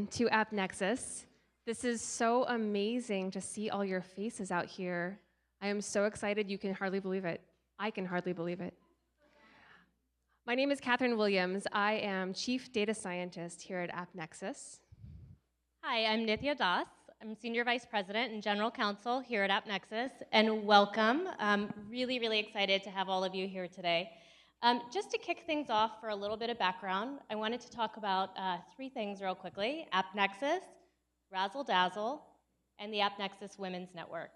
welcome to AppNexus. This is so amazing to see all your faces out here. I am so excited you can hardly believe it. I can hardly believe it. My name is Catherine Williams. I am Chief Data Scientist here at AppNexus. Hi, I'm Nithya Das. I'm Senior Vice President and General Counsel here at AppNexus, and welcome. Really excited to have all of you here today. Just to kick things off for a little bit of background, I wanted to talk about three things real quickly: AppNexus, Razzle Dazzle, and the AppNexus Women's Network.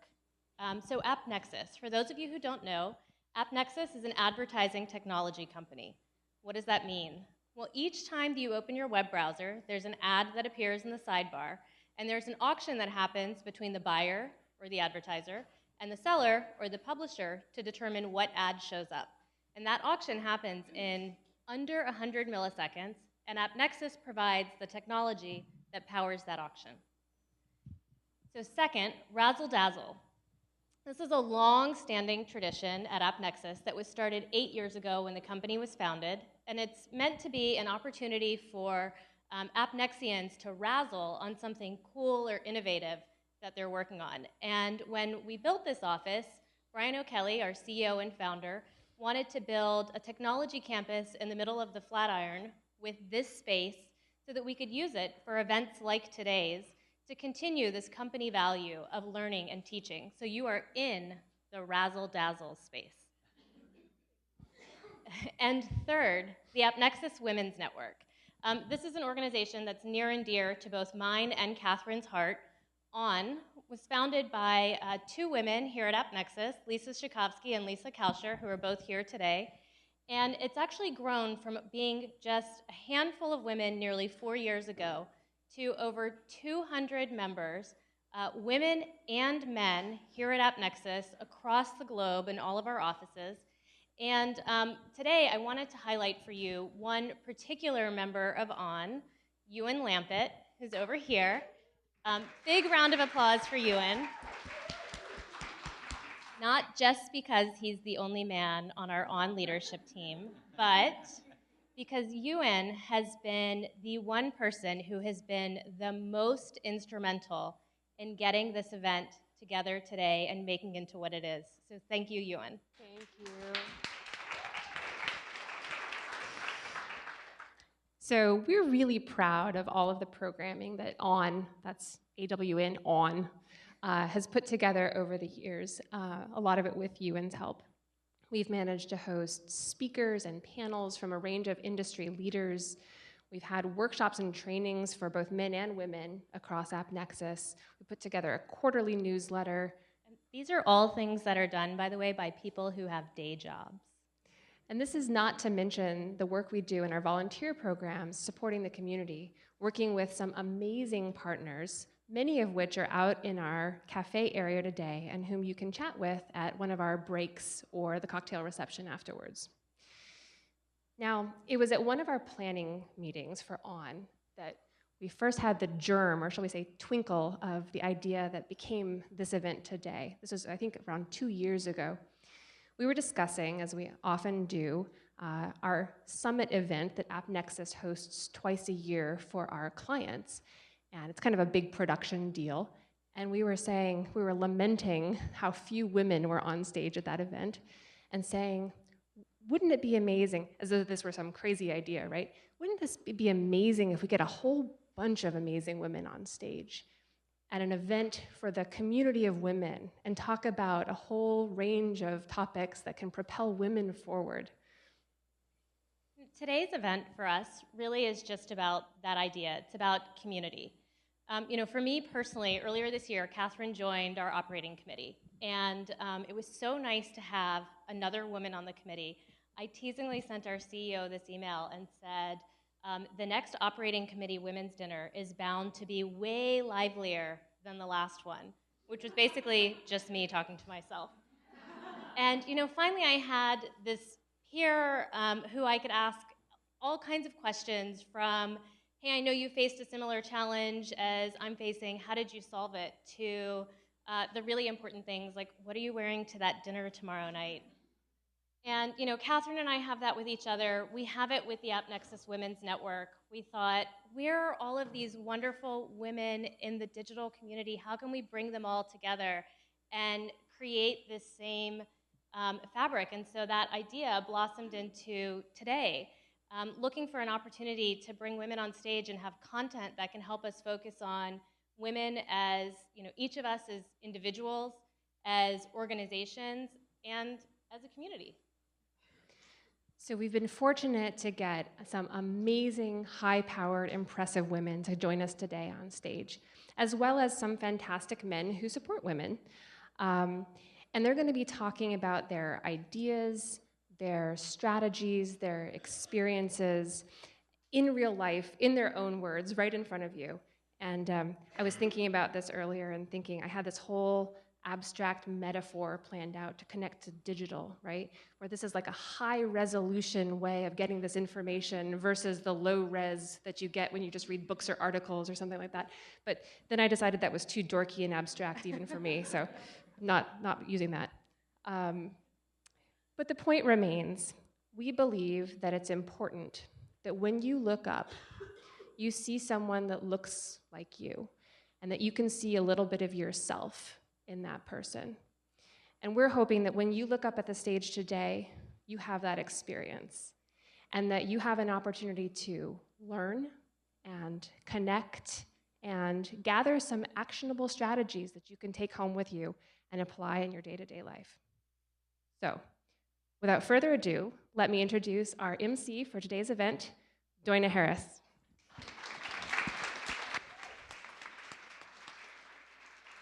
So AppNexus, for those of you who don't know, AppNexus is an advertising technology company. What does that mean? Well, each time you open your web browser, there's an ad that appears in the sidebar, and there's an auction that happens between the buyer, or the advertiser, and the seller, or the publisher, to determine what ad shows up. And that auction happens in under 100 milliseconds, and AppNexus provides the technology that powers that auction. So second, Razzle Dazzle. This is a long-standing tradition at AppNexus that was started 8 years ago when the company was founded, and it's meant to be an opportunity for AppNexians to razzle on something cool or innovative that they're working on. And when we built this office, Brian O'Kelly, our CEO and founder, wanted to build a technology campus in the middle of the Flatiron with this space so that we could use it for events like today's to continue this company value of learning and teaching. So you are in the razzle-dazzle space. And third, the AppNexus Women's Network. This is an organization that's near and dear to both mine and Catherine's heart. Was founded by two women here at AppNexus, Lisa Shakovsky and Lisa Kalsher, who are both here today. And it's actually grown from being just a handful of women nearly 4 years ago to over 200 members, women and men here at AppNexus across the globe in all of our offices. And today I wanted to highlight for you one particular member of ON, Ewan Lampett, who's over here. Big round of applause for Ewan. Not just because he's the only man on our ON leadership team, but because Ewan has been the one person who has been the most instrumental in getting this event together today and making it into what it is. So thank you, Ewan. Thank you. So we're really proud of all of the programming that ON, that's AWN ON, has put together over the years, a lot of it with Ewan's help. We've managed to host speakers and panels from a range of industry leaders. We've had workshops and trainings for both men and women across AppNexus. We put together a quarterly newsletter. And these are all things that are done, by the way, by people who have day jobs. And this is not to mention the work we do in our volunteer programs supporting the community, working with some amazing partners, many of which are out in our cafe area today and whom you can chat with at one of our breaks or the cocktail reception afterwards. Now, it was at one of our planning meetings for ON that we first had the germ, or shall we say twinkle, of the idea that became this event today. This was, I think, around 2 years ago. We were discussing, as we often do, our summit event that AppNexus hosts twice a year for our clients. And it's kind of a big production deal. And we were lamenting how few women were on stage at that event and saying, wouldn't it be amazing, as though this were some crazy idea, right? Wouldn't this be amazing if we get a whole bunch of amazing women on stage at an event for the community of women and talk about a whole range of topics that can propel women forward? Today's event for us really is just about that idea. It's about community. For me personally, earlier this year, Catherine joined our operating committee, and it was so nice to have another woman on the committee. I teasingly sent our CEO this email and said, the next operating committee women's dinner is bound to be way livelier than the last one, which was basically just me talking to myself. And finally I had this peer who I could ask all kinds of questions from, hey, I know you faced a similar challenge as I'm facing, how did you solve it, to the really important things like, what are you wearing to that dinner tomorrow night? And Catherine and I have that with each other. We have it with the AppNexus Women's Network. We thought, where are all of these wonderful women in the digital community? How can we bring them all together and create this same fabric? And so that idea blossomed into today, looking for an opportunity to bring women on stage and have content that can help us focus on women as, each of us as individuals, as organizations, and as a community. So we've been fortunate to get some amazing, high-powered, impressive women to join us today on stage, as well as some fantastic men who support women. And they're going to be talking about their ideas, their strategies, their experiences in real life, in their own words, right in front of you. And I was thinking about this earlier and thinking I had this whole abstract metaphor planned out to connect to digital, right? Where this is like a high resolution way of getting this information versus the low res that you get when you just read books or articles or something like that. But then I decided that was too dorky and abstract even for me, so I'm not using that. But the point remains, we believe that it's important that when you look up, you see someone that looks like you and that you can see a little bit of yourself in that person. And we're hoping that when you look up at the stage today, you have that experience and that you have an opportunity to learn and connect and gather some actionable strategies that you can take home with you and apply in your day-to-day life. So, without further ado, let me introduce our MC for today's event, Doina Harris.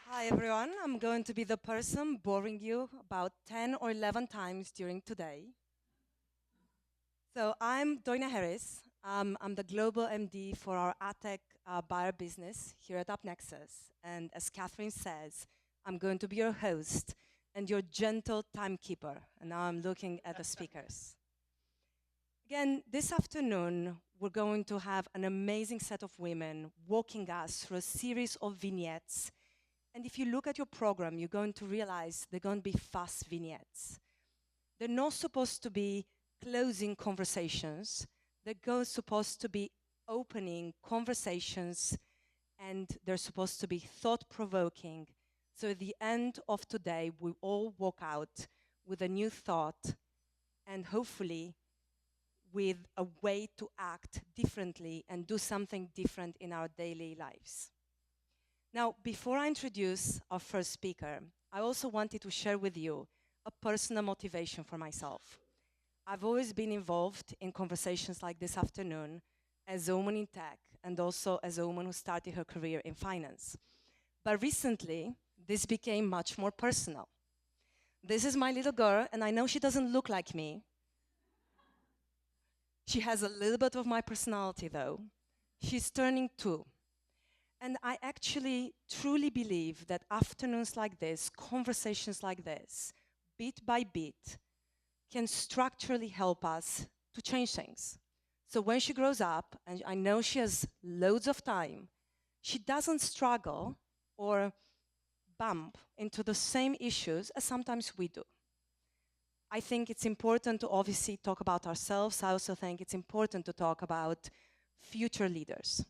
Hi everyone, I'm going to be the person boring you about 10 or 11 times during today. So I'm Doina Harris. I'm the global MD for our AdTech buyer business here at AppNexus. And as Catherine says, I'm going to be your host and your gentle timekeeper. And now I'm looking at the speakers. Again, this afternoon, we're going to have an amazing set of women walking us through a series of vignettes. And if you look at your program, you're going to realize they're going to be fast vignettes. They're not supposed to be closing conversations. They're supposed to be opening conversations, and they're supposed to be thought-provoking. So at the end of today, we all walk out with a new thought and hopefully with a way to act differently and do something different in our daily lives. Now, before I introduce our first speaker, I also wanted to share with you a personal motivation for myself. I've always been involved in conversations like this afternoon as a woman in tech and also as a woman who started her career in finance. But recently, this became much more personal. This is my little girl, and I know she doesn't look like me. She has a little bit of my personality, though. She's turning 2. And I actually truly believe that afternoons like this, conversations like this, bit by bit, can structurally help us to change things. So when she grows up, and I know she has loads of time, she doesn't struggle or bump into the same issues as sometimes we do. I think it's important to obviously talk about ourselves. I also think it's important to talk about future leaders.